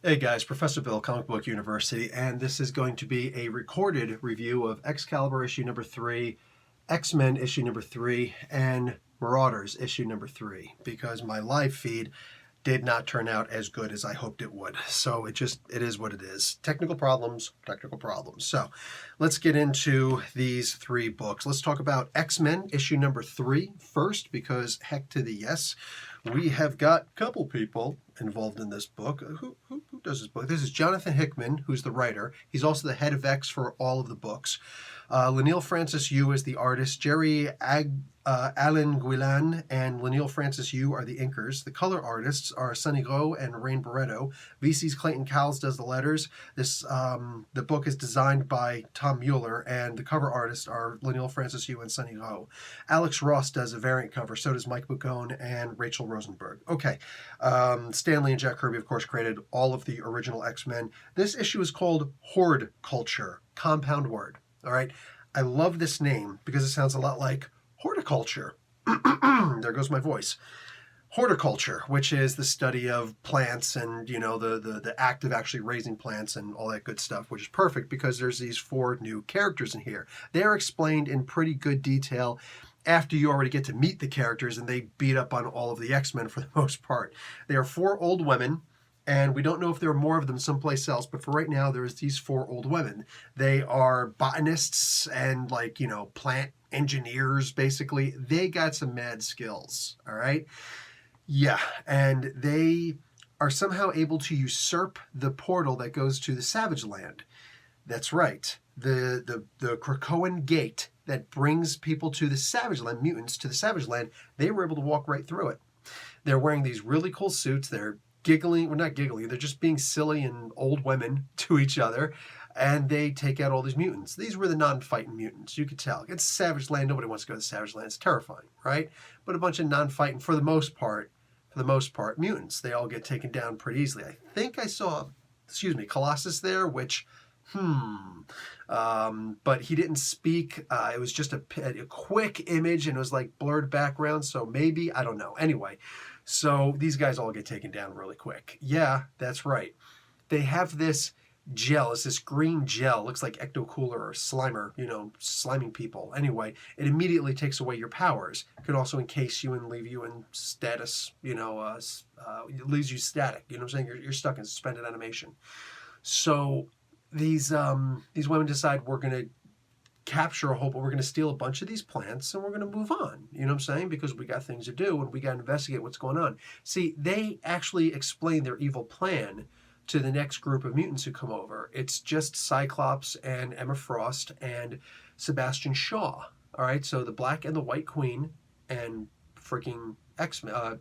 Hey guys, Professor Bill, Comic Book University, and this is going to be a recorded review of Excalibur issue number 3, X-Men issue number 3, and Marauders issue number 3, because my live feed did not turn out as good as I hoped it would. So it is what it is. Technical problems, technical problems. So let's get into these 3 books. Let's talk about X-Men issue number 3 first, because heck to the yes. We have got a couple people involved in this book. Who does this book? This is Jonathan Hickman, who's the writer. He's also the head of X for all of the books. Leinil Francis Yu is the artist. Jerry Allen Guilan and Leinil Francis Yu are the inkers. The color artists are Sunny Rowe and Rain Barretto. VC's Clayton Cowles does the letters. The book is designed by Tom Mueller, and the cover artists are Leinil Francis Yu and Sunny Rowe. Alex Ross does a variant cover. So does Mike Bugone and Rachel Rosenberg. Okay. Stan Lee and Jack Kirby, of course, created all of the original X-Men. This issue is called Horde Culture. Compound word. All right. I love this name because it sounds a lot like horticulture. There goes my voice. Horticulture, which is the study of plants and, the act of actually raising plants and all that good stuff, which is perfect because there's these 4 new characters in here. They're explained in pretty good detail after you already get to meet the characters, and they beat up on all of the X-Men for the most part. They are 4 old women, and we don't know if there are more of them someplace else, but for right now, there's these 4 old women. They are botanists and, plant engineers, basically. They got some mad skills, all right? Yeah, and they are somehow able to usurp the portal that goes to the Savage Land. That's right. The Krakoan gate that brings people to the Savage Land, mutants to the Savage Land, they were able to walk right through it. They're wearing these really cool suits. They're giggling, well, not giggling, they're just being silly and old women to each other, and they take out all these mutants. These were the non-fighting mutants, you could tell. It's Savage Land, nobody wants to go to Savage Land, it's terrifying, right? But a bunch of non-fighting, for the most part, mutants. They all get taken down pretty easily. I think I saw, Colossus there, which, but he didn't speak. It was just a quick image, and it was like blurred background, so maybe, I don't know. Anyway, so these guys all get taken down really quick. Yeah, that's right. They have this gel. It's this green gel. Looks like Ecto-Cooler or Slimer, sliming people. Anyway, it immediately takes away your powers. It could also encase you and leave you in status, leaves you static. You know what I'm saying? You're stuck in suspended animation. So these women decide we're going to capture a whole, but we're going to steal a bunch of these plants and we're going to move on. You know what I'm saying? Because we got things to do and we got to investigate what's going on. See, they actually explain their evil plan to the next group of mutants who come over. It's just Cyclops and Emma Frost and Sebastian Shaw. All right, so the Black and the White Queen and freaking X-Man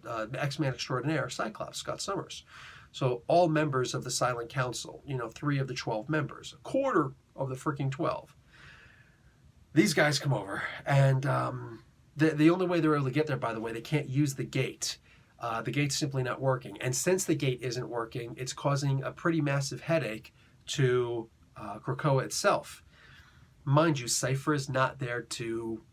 extraordinaire, Cyclops, Scott Summers. So all members of the Silent Council, 3 of the 12 members, a quarter of the freaking 12. These guys come over, and the only way they're able to get there, by the way, they can't use the gate. The gate's simply not working. And since the gate isn't working, it's causing a pretty massive headache to Krakoa itself. Mind you, Cypher is not there to,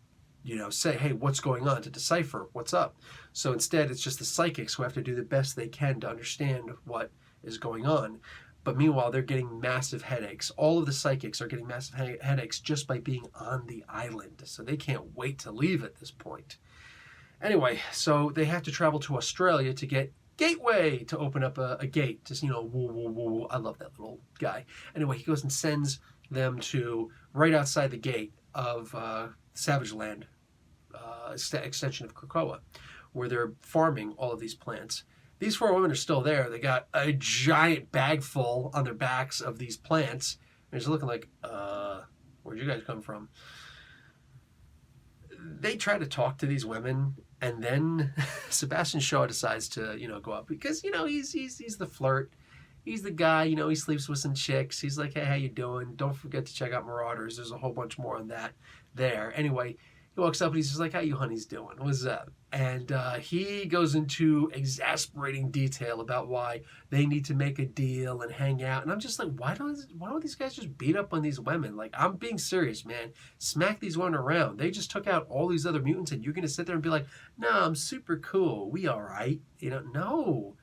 say, hey, what's going on, to decipher what's up. So instead, it's just the psychics who have to do the best they can to understand what is going on. But meanwhile, they're getting massive headaches. All of the psychics are getting massive headaches just by being on the island. So they can't wait to leave at this point. Anyway, so they have to travel to Australia to get Gateway to open up a gate. Just, woo, woo, woo. I love that little guy. Anyway, he goes and sends them to right outside the gate of Savage Land, extension of Krakoa, where they're farming all of these plants. These 4 women are still there. They got a giant bag full on their backs of these plants. And it's looking like, where'd you guys come from? They try to talk to these women, and then Sebastian Shaw decides to, go up because, he's the flirt. He's the guy, he sleeps with some chicks. He's like, hey, how you doing? Don't forget to check out Marauders. There's a whole bunch more on that there. Anyway, he walks up and he's just like, how you honeys doing? What's up? And he goes into exasperating detail about why they need to make a deal and hang out. And I'm just like, why don't these guys just beat up on these women? Like, I'm being serious, man. Smack these women around. They just took out all these other mutants, and you're going to sit there and be like, no, I'm super cool. We all right. No.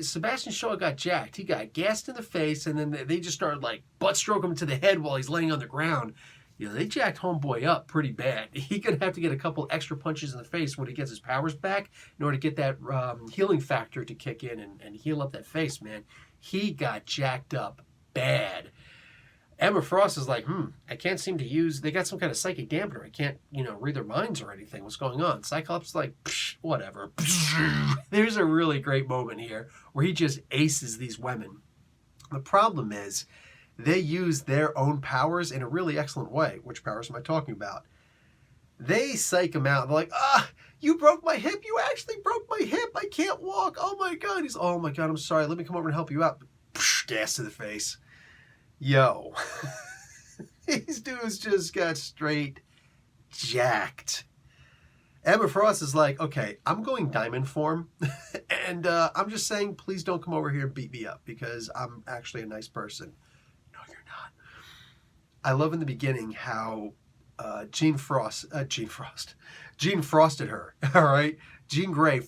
Sebastian Shaw got jacked. He got gassed in the face, and then they just started like butt stroking him to the head while he's laying on the ground. They jacked homeboy up pretty bad. He could have to get a couple extra punches in the face when he gets his powers back in order to get that healing factor to kick in and heal up that face, man. He got jacked up bad. Emma Frost is like, I can't seem to use, they got some kind of psychic dampener. I can't, read their minds or anything. What's going on? Cyclops is like, whatever. There's a really great moment here where he just aces these women. The problem is, they use their own powers in a really excellent way. Which powers am I talking about? They psych him out. They're like, you broke my hip. You actually broke my hip. I can't walk. Oh my God. Oh my God, I'm sorry. Let me come over and help you out. Gas to the face. Yo. These dudes just got straight jacked. Emma Frost is like, okay, I'm going diamond form. And I'm just saying, please don't come over here and beat me up because I'm actually a nice person. I love in the beginning how Jean frosted her, all right? Jean Grey,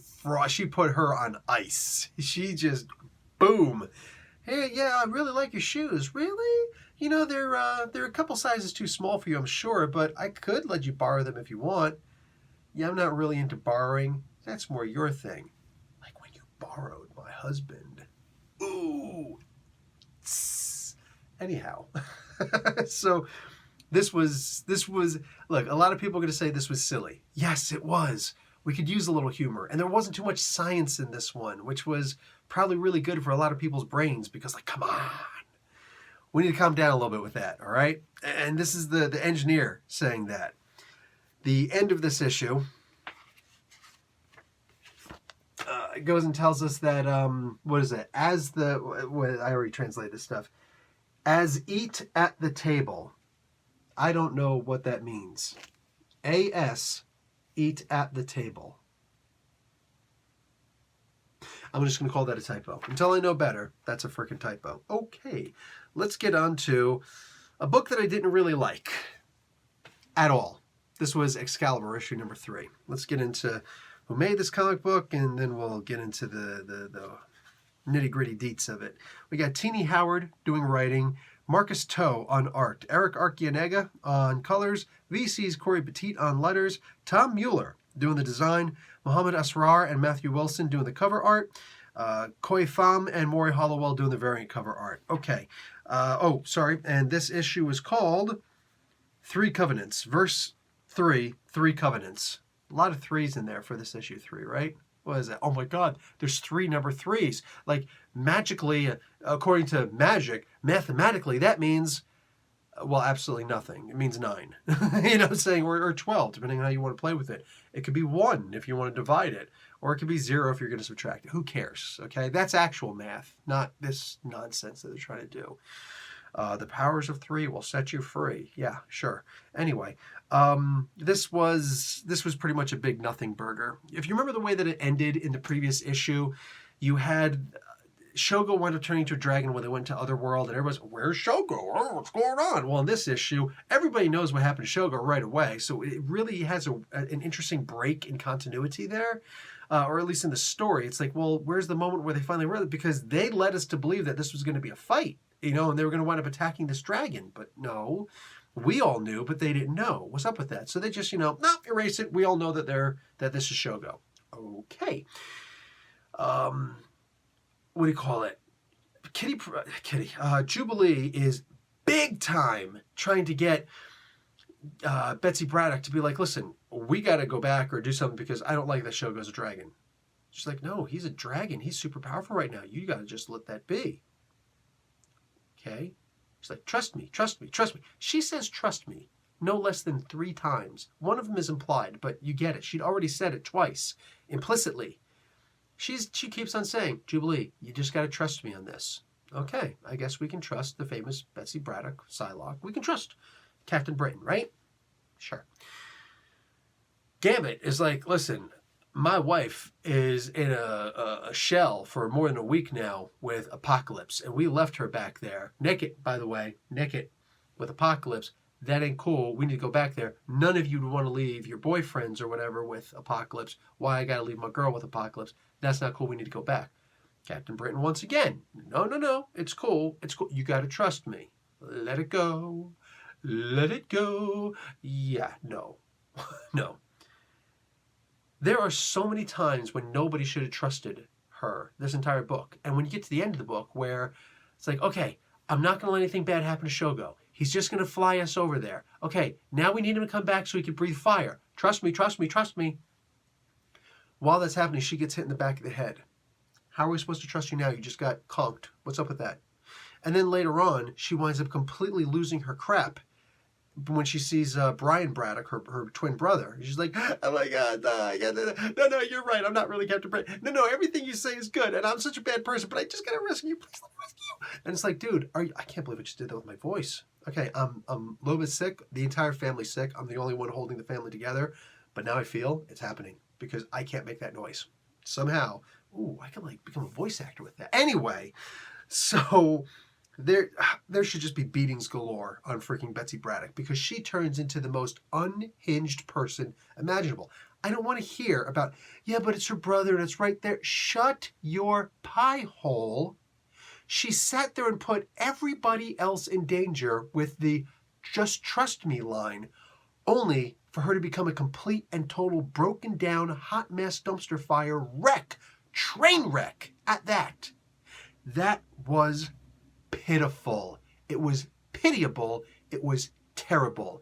she put her on ice. She just, boom. Hey, yeah, I really like your shoes. Really? They're a couple sizes too small for you, I'm sure, but I could let you borrow them if you want. Yeah, I'm not really into borrowing. That's more your thing. Like when you borrowed my husband. Ooh. Tss. Anyhow. So this was look, a lot of people are going to say this was silly. Yes, it was. We could use a little humor, and there wasn't too much science in this one, which was probably really good for a lot of people's brains because, like, come on, we need to calm down a little bit with that, all right? And this is the engineer saying that. The end of this issue goes and tells us that what is it? I already translated this stuff. As eat at the table. I don't know what that means. A.S. eat at the table. I'm just going to call that a typo. Until I know better, that's a freaking typo. Okay, let's get on to a book that I didn't really like at all. This was Excalibur, issue number 3. Let's get into who made this comic book, and then we'll get into the nitty-gritty deets of it. We got Teenie Howard doing writing, Marcus Toe on art, Eric Arcianega on colors, VC's Corey Petit on letters, Tom Mueller doing the design, Mohammed Asrar and Matthew Wilson doing the cover art, Koi Pham and Maury Hollowell doing the variant cover art. Okay. And this issue is called Three Covenants. Verse 3, Three Covenants. A lot of threes in there for this issue 3, right? What is it? Oh my God, there's 3 number 3s. Like, magically, according to magic, mathematically, that means, well, absolutely nothing. It means 9. You know what I'm saying? Or 12, depending on how you want to play with it. It could be 1 if you want to divide it. Or it could be 0 if you're going to subtract it. Who cares? Okay? That's actual math, not this nonsense that they're trying to do. The powers of 3 will set you free. Yeah, sure. Anyway, this was pretty much a big nothing burger. If you remember the way that it ended in the previous issue, you had Shogo wound up turning into a dragon when they went to Otherworld, and everybody's, where's Shogo? Oh, what's going on? Well, in this issue, everybody knows what happened to Shogo right away, so it really has an interesting break in continuity there. Or at least in the story. It's like, well, where's the moment where they finally realized? Because they led us to believe that this was going to be a fight, and they were going to wind up attacking this dragon. But no, we all knew, but they didn't know. What's up with that? So they just, no, erase it. We all know that this is Shogo. Okay. What do you call it? Jubilee is big time trying to get Betsy Braddock to be like, listen, we got to go back or do something because I don't like that Shogo's a dragon. She's like, no, he's a dragon. He's super powerful right now. You got to just let that be. Okay? She's like, trust me, trust me, trust me. She says trust me no less than 3 times. One of them is implied, but you get it. She'd already said it twice, implicitly. She keeps on saying, Jubilee, you just got to trust me on this. Okay, I guess we can trust the famous Betsy Braddock, Psylocke. We can trust Captain Britain, right? Sure. Gambit is like, listen, my wife is in a shell for more than a week now with Apocalypse, and we left her back there. Naked, by the way, naked with Apocalypse. That ain't cool. We need to go back there. None of you would want to leave your boyfriends or whatever with Apocalypse. Why I got to leave my girl with Apocalypse? That's not cool. We need to go back. Captain Britain once again. No, no, no. It's cool. It's cool. You got to trust me. Let it go. Let it go. Yeah, no. No. There are so many times when nobody should have trusted her this entire book. And when you get to the end of the book where it's like, okay, I'm not going to let anything bad happen to Shogo. He's just going to fly us over there. Okay, now we need him to come back so he can breathe fire. Trust me, trust me, trust me. While that's happening, she gets hit in the back of the head. How are we supposed to trust you now? You just got conked. What's up with that? And then later on, she winds up completely losing her crap when she sees Brian Braddock, her twin brother. She's like, oh my God, no, you're right. I'm not really Captain Britain. No, everything you say is good, and I'm such a bad person, but I just got to rescue you. Please let me rescue you. And it's like, dude, I can't believe I just did that with my voice. Okay, I'm a little bit sick. The entire family's sick. I'm the only one holding the family together. But now I feel it's happening because I can't make that noise. Somehow, I can like become a voice actor with that. Anyway, so there should just be beatings galore on freaking Betsy Braddock because she turns into the most unhinged person imaginable. I don't want to hear about, yeah, but it's her brother and it's right there. Shut your pie hole. She sat there and put everybody else in danger with the just trust me line, only for her to become a complete and total broken down, hot mess, dumpster fire wreck, train wreck at that. That was pitiful. It was pitiable. It was terrible.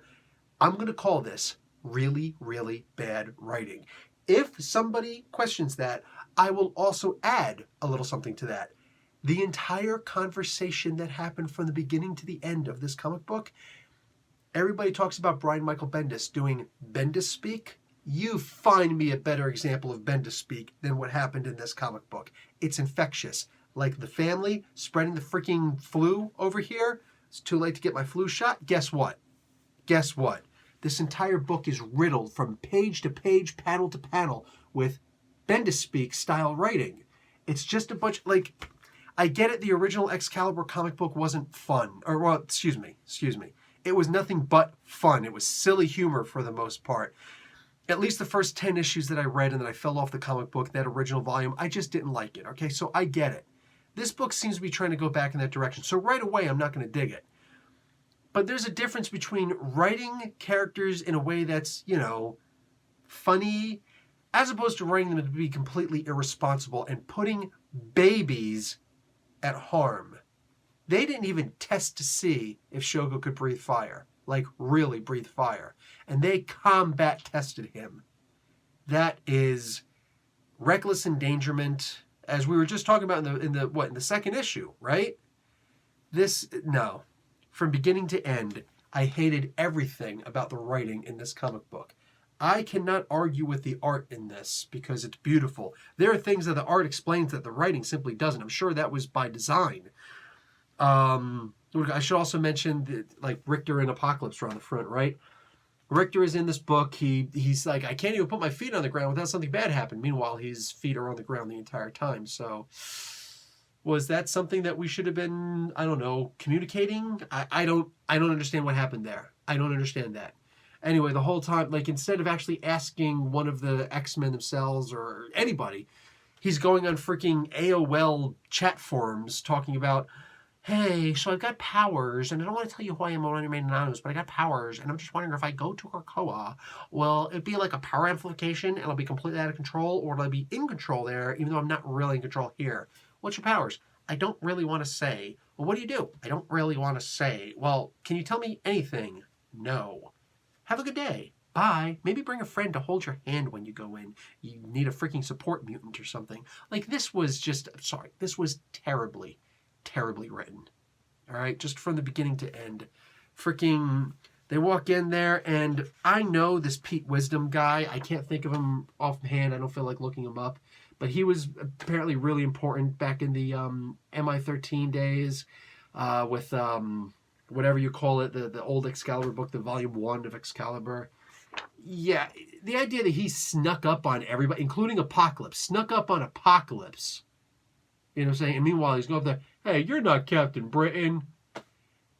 I'm going to call this really, really bad writing. If somebody questions that, I will also add a little something to that. The entire conversation that happened from the beginning to the end of this comic book, everybody talks about Brian Michael Bendis doing Bendis speak. You find me a better example of Bendis speak than what happened in this comic book. It's infectious. Like the family spreading the freaking flu over here. It's too late to get my flu shot. Guess what? Guess what? This entire book is riddled from page to page, panel to panel with Bendis speak style writing. It's just a bunch, like, I get it, the original Excalibur comic book wasn't fun. Or, well, excuse me. It was nothing but fun. It was silly humor for the most part. At least the first 10 issues that I read and then I fell off the comic book, that original volume, I just didn't like it, okay? So I get it. This book seems to be trying to go back in that direction. So right away, I'm not going to dig it. But there's a difference between writing characters in a way that's, funny, as opposed to writing them to be completely irresponsible and putting babies at harm. They didn't even test to see if Shogo could breathe fire. Like, really breathe fire. And they combat tested him. That is reckless endangerment, as we were just talking about in the second issue, right? No. From beginning to end, I hated everything about the writing in this comic book. I cannot argue with the art in this because it's beautiful. There are things that the art explains that the writing simply doesn't. I'm sure that was by design. I should also mention that, like, Richter and Apocalypse are on the front, right? Richter is in this book. He's like, I can't even put my feet on the ground without something bad happening. Meanwhile, his feet are on the ground the entire time. So was that something that we should have been, I don't know, communicating? I don't understand what happened there. I don't understand that. Anyway, the whole time, like, instead of actually asking one of the X-Men themselves or anybody, he's going on freaking AOL chat forums talking about, hey, so I've got powers, and I don't want to tell you who I am, I want to remain anonymous, but I got powers, and I'm just wondering if I go to Krakoa, will it be like a power amplification, and I'll be completely out of control, or will I be in control there, even though I'm not really in control here? What's your powers? I don't really want to say. Well, what do you do? I don't really want to say. Well, can you tell me anything? No. Have a good day. Bye. Maybe bring a friend to hold your hand when you go in. You need a freaking support mutant or something. Like, this was just, this was terribly written. All right, just from the beginning to end. Freaking, they walk in there, and I know this Pete Wisdom guy. I can't think of him offhand. I don't feel like looking him up. But he was apparently really important back in the MI13 days with whatever you call it, the old Excalibur book, the volume 1 of Excalibur. Yeah, the idea that he snuck up on everybody, including Apocalypse, snuck up on Apocalypse. You know what I'm saying? And meanwhile, he's going up there, hey, you're not Captain Britain.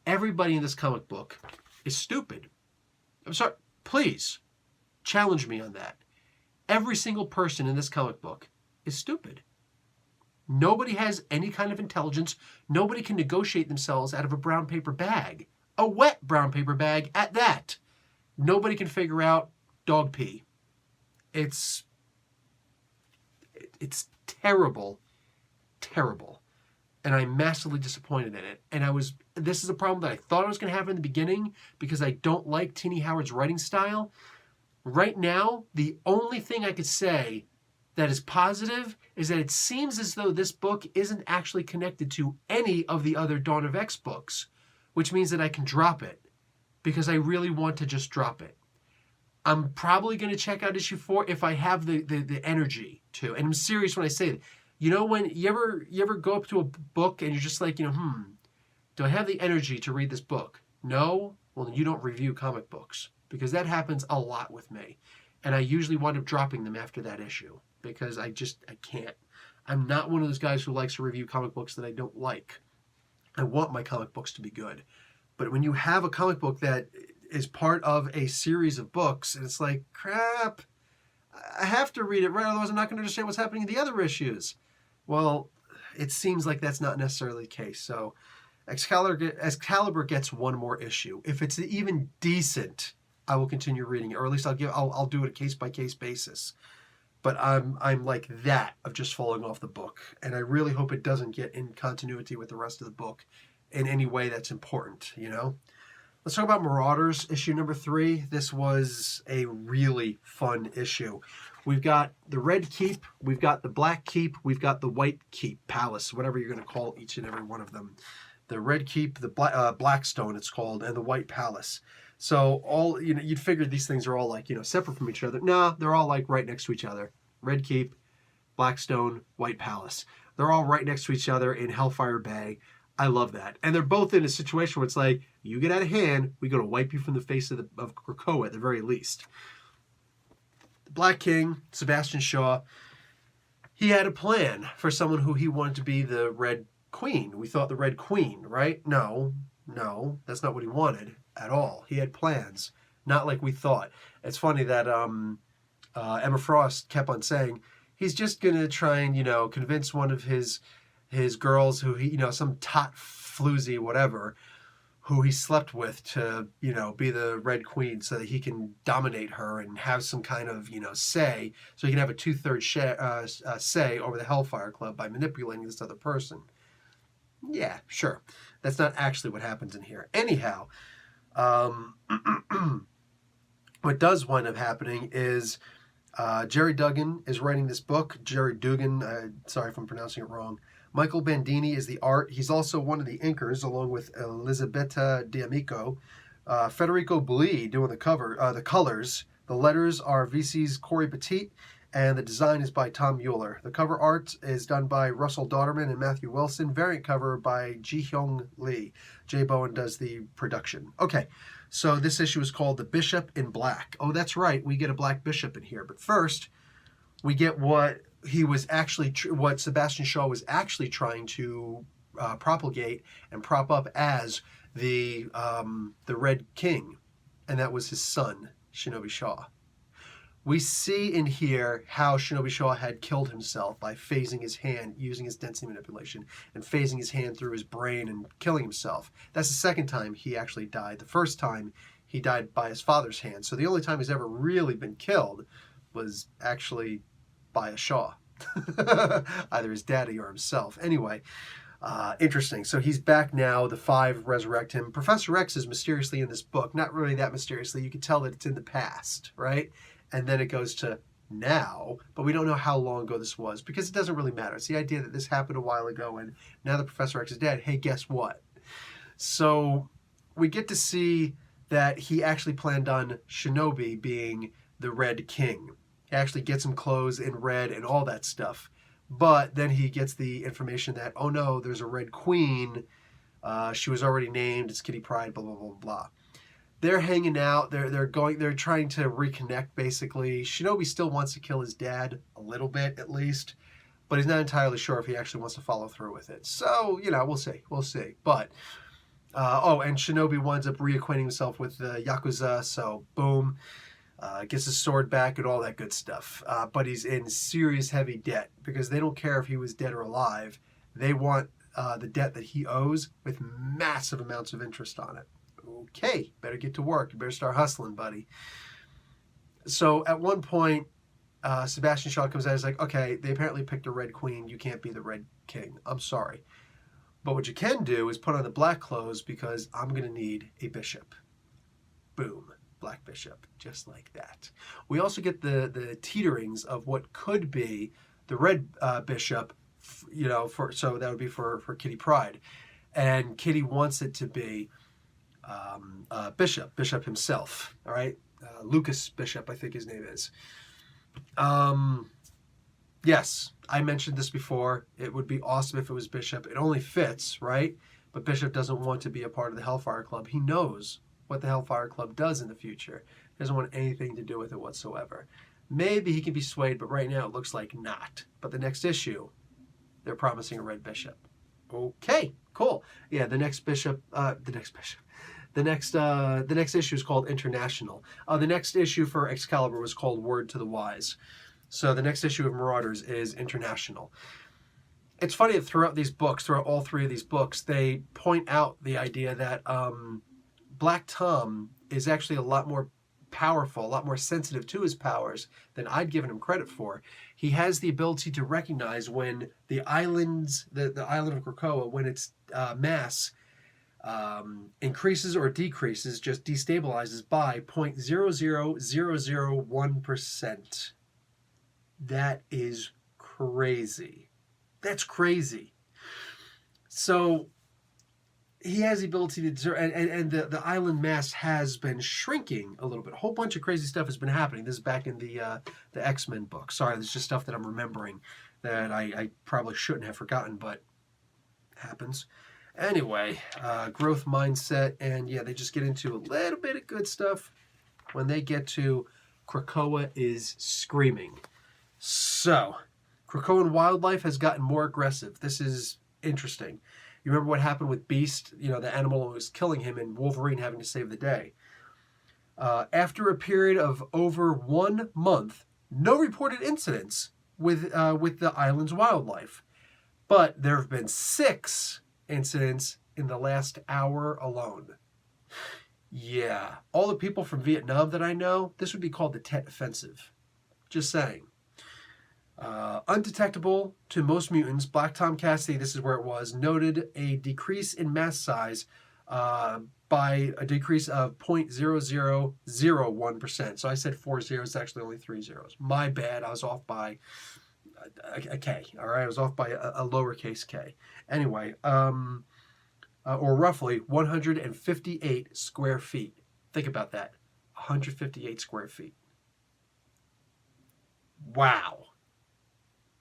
Everybody in this comic book is stupid. I'm sorry, please, challenge me on that. Every single person in this comic book is stupid. Nobody has any kind of intelligence. Nobody can negotiate themselves out of a brown paper bag. A wet brown paper bag at that. Nobody can figure out dog pee. It's terrible, terrible. And I'm massively disappointed in it. And this is a problem that I thought I was going to have in the beginning because I don't like Tini Howard's writing style. Right now, the only thing I could say that is positive is that it seems as though this book isn't actually connected to any of the other Dawn of X books, which means that I can drop it because I really want to just drop it. I'm probably going to check out issue 4 if I have the energy to. And I'm serious when I say it. You know, when you ever go up to a book and you're just like, do I have the energy to read this book? No? Well, then you don't review comic books because that happens a lot with me. And I usually wind up dropping them after that issue because I can't. I'm not one of those guys who likes to review comic books that I don't like. I want my comic books to be good. But when you have a comic book that is part of a series of books, and it's like, crap, I have to read it, right? Otherwise I'm not going to understand what's happening in the other issues. Well, it seems like that's not necessarily the case. So Excalibur gets one more issue. If it's even decent, I will continue reading it, or at least I'll do it a case-by-case basis. But I'm like that of just falling off the book. And I really hope it doesn't get in continuity with the rest of the book in any way that's important, Let's talk about Marauders, issue number 3. This was a really fun issue. We've got the Red Keep, we've got the Black Keep, we've got the White Keep, Palace, whatever you're going to call each and every one of them. The Red Keep, the Blackstone it's called, and the White Palace. So all, you'd figure these things are all like, separate from each other. No, they're all like right next to each other. Red Keep, Blackstone, White Palace. They're all right next to each other in Hellfire Bay. I love that. And they're both in a situation where it's like, you get out of hand, we got to wipe you from the face of Krakoa at the very least. The Black King, Sebastian Shaw, he had a plan for someone who he wanted to be the Red Queen. We thought the Red Queen, right? No, that's not what he wanted at all. He had plans, not like we thought. It's funny that Emma Frost kept on saying he's just going to try and, convince one of his girls who he, some tot floozy whatever, who he slept with to, be the Red Queen so that he can dominate her and have some kind of, say, so he can have a 2/3 say over the Hellfire Club by manipulating this other person. Yeah, sure. That's not actually what happens in here. Anyhow, what does wind up happening is Jerry Duggan is writing this book. Jerry Dugan, sorry if I'm pronouncing it wrong. Michael Bandini is the art. He's also one of the inkers, along with Elisabetta D'Amico. Federico Blee doing the colors. The letters are VC's Corey Petit, and the design is by Tom Mueller. The cover art is done by Russell Dauterman and Matthew Wilson. Variant cover by Ji-Hyung Lee. Jay Bowen does the production. Okay, so this issue is called The Bishop in Black. Oh, that's right, we get a black bishop in here. But first, we get what Sebastian Shaw was actually trying to propagate and prop up as the Red King, and that was his son, Shinobi Shaw. We see in here how Shinobi Shaw had killed himself by phasing his hand, using his density manipulation, and phasing his hand through his brain and killing himself. That's the second time he actually died. The first time he died by his father's hand. So the only time he's ever really been killed was actually by a Shaw. Either his daddy or himself. Anyway, interesting. So he's back now. The 5 resurrect him. Professor X is mysteriously in this book. Not really that mysteriously. You can tell that it's in the past, right? And then it goes to now, but we don't know how long ago this was because it doesn't really matter. It's the idea that this happened a while ago and now that Professor X is dead. Hey, guess what? So we get to see that he actually planned on Shinobi being the Red King. He actually gets him clothes in red and all that stuff. But then he gets the information that, oh no, there's a Red Queen. She was already named. It's Kitty Pryde, blah, blah, blah, blah. They're hanging out. They're trying to reconnect, basically. Shinobi still wants to kill his dad, a little bit at least. But he's not entirely sure if he actually wants to follow through with it. So, we'll see. We'll see. But, and Shinobi winds up reacquainting himself with the Yakuza. So, boom. Gets his sword back and all that good stuff. But he's in serious heavy debt because they don't care if he was dead or alive. They want the debt that he owes with massive amounts of interest on it. Okay, better get to work. You better start hustling, buddy. So at one point, Sebastian Shaw comes out and is like, okay, they apparently picked a red queen. You can't be the red king. I'm sorry. But what you can do is put on the black clothes because I'm going to need a bishop. Boom. Black bishop. Just like that. We also get the teeterings of what could be the red bishop, so that would be for Kitty Pryde. And Kitty wants it to be Bishop himself. All right? Lucas Bishop, I think his name is. Yes, I mentioned this before. It would be awesome if it was Bishop. It only fits, right? But Bishop doesn't want to be a part of the Hellfire Club. He knows what the Hellfire Club does in the future. He doesn't want anything to do with it whatsoever. Maybe he can be swayed, but right now it looks like not. But the next issue, they're promising a red bishop. Okay, cool. Yeah, the next issue is called International. The next issue for Excalibur was called Word to the Wise. So the next issue of Marauders is International. It's funny that throughout all three of these books, they point out the idea that Black Tom is actually a lot more powerful, a lot more sensitive to his powers than I'd given him credit for. He has the ability to recognize when the island of Krakoa, when its mass increases or decreases, just destabilizes by 0.00001%. That is crazy. That's crazy. So he has the ability to, and the island mass has been shrinking a little bit. A whole bunch of crazy stuff has been happening. This is back in the X-Men book. Sorry, this is just stuff that I'm remembering that I probably shouldn't have forgotten, but happens. Anyway, growth mindset, and yeah, they just get into a little bit of good stuff when they get to Krakoa is screaming. So, Krakoan wildlife has gotten more aggressive. This is interesting. You remember what happened with Beast, the animal who was killing him, and Wolverine having to save the day. After a period of over 1 month, no reported incidents with the island's wildlife. But there have been 6 incidents in the last hour alone. Yeah, all the people from Vietnam that I know, this would be called the Tet Offensive. Just saying. Undetectable to most mutants, Black Tom Cassidy, this is where it was, noted a decrease in mass size by a decrease of 0.0001%. So I said 4 zeros, it's actually only 3 zeros. My bad, I was off by a K, all right? I was off by a lowercase k. Anyway, or roughly 158 square feet. Think about that, 158 square feet. Wow.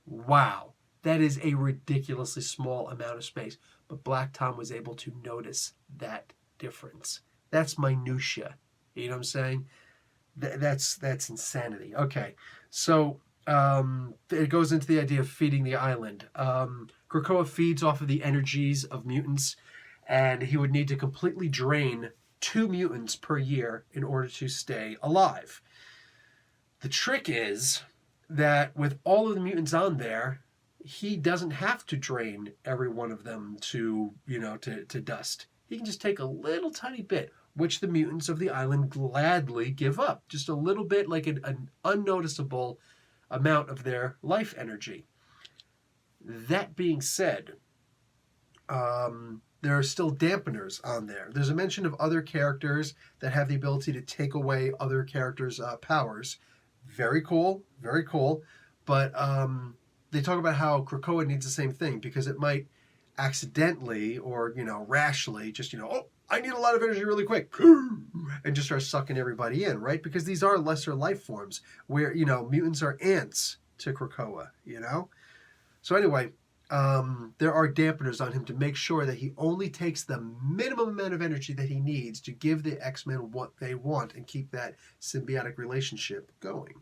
Wow, that is a ridiculously small amount of space. But Black Tom was able to notice that difference. That's minutia. You know what I'm saying? That's insanity. Okay, so it goes into the idea of feeding the island. Krakoa feeds off of the energies of mutants, and he would need to completely drain 2 mutants per year in order to stay alive. The trick is that with all of the mutants on there, he doesn't have to drain every one of them to dust. He can just take a little tiny bit, which the mutants of the island gladly give up. Just a little bit, like an unnoticeable amount of their life energy. That being said, there are still dampeners on there. There's a mention of other characters that have the ability to take away other characters' powers. Very cool, very cool. But they talk about how Krakoa needs the same thing because it might accidentally or, rashly just, oh, I need a lot of energy really quick and just start sucking everybody in, right? Because these are lesser life forms where, mutants are ants to Krakoa, So anyway, there are dampeners on him to make sure that he only takes the minimum amount of energy that he needs to give the X-Men what they want and keep that symbiotic relationship going.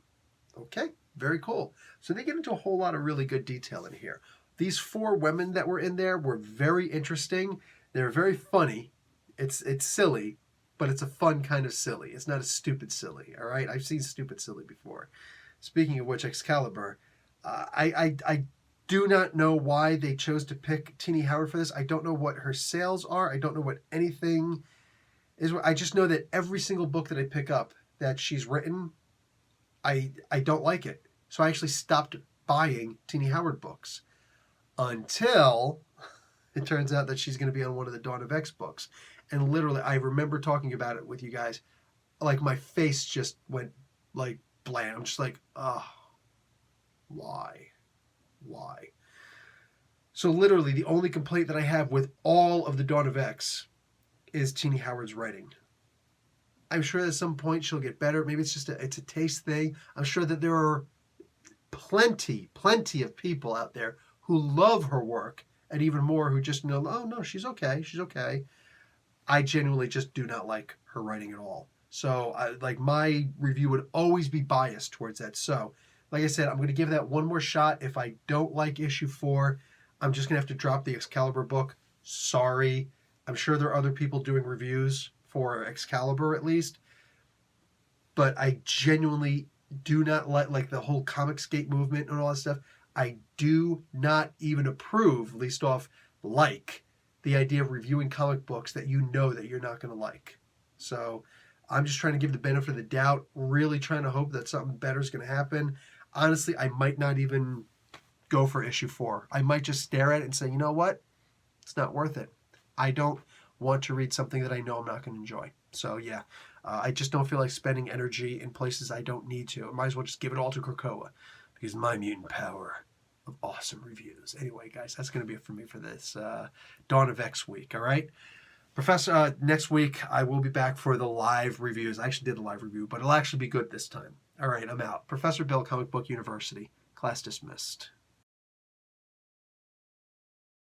Okay, very cool. So they get into a whole lot of really good detail in here. These 4 women that were in there were very interesting. They're very funny. It's silly, but it's a fun kind of silly. It's not a stupid silly, all right? I've seen stupid silly before. Speaking of which, Excalibur, I do not know why they chose to pick Tini Howard for this. I don't know what her sales are. I don't know what anything is. I just know that every single book that I pick up that she's written, I don't like it. So I actually stopped buying Tini Howard books until it turns out that she's going to be on one of the Dawn of X books. And literally, I remember talking about it with you guys. Like, my face just went, like, bland. I'm just like, oh, why? So literally, the only complaint that I have with all of the Dawn of X is Tini Howard's writing. I'm sure at some point she'll get better. Maybe it's just it's a taste thing. I'm sure that there are plenty of people out there who love her work, and even more who just know, oh no, she's okay. I genuinely just do not like her writing at all. So my review would always be biased towards that. So like I said, I'm going to give that one more shot. If I don't like issue 4, I'm just going to have to drop the Excalibur book. Sorry. I'm sure there are other people doing reviews for Excalibur at least. But I genuinely do not like the whole Comicsgate movement and all that stuff. I do not even approve, least off like, the idea of reviewing comic books that you know that you're not going to like. So I'm just trying to give the benefit of the doubt, really trying to hope that something better is going to happen. Honestly, I might not even go for issue 4. I might just stare at it and say, you know what? It's not worth it. I don't want to read something that I know I'm not going to enjoy. So yeah, I just don't feel like spending energy in places I don't need to. I might as well just give it all to Krakoa, because my mutant power of awesome reviews. Anyway, guys, that's going to be it for me for this Dawn of X week, all right? Professor, next week I will be back for the live reviews. I actually did a live review, but it'll actually be good this time. All right, I'm out. Professor Bill, Comic Book University. Class dismissed.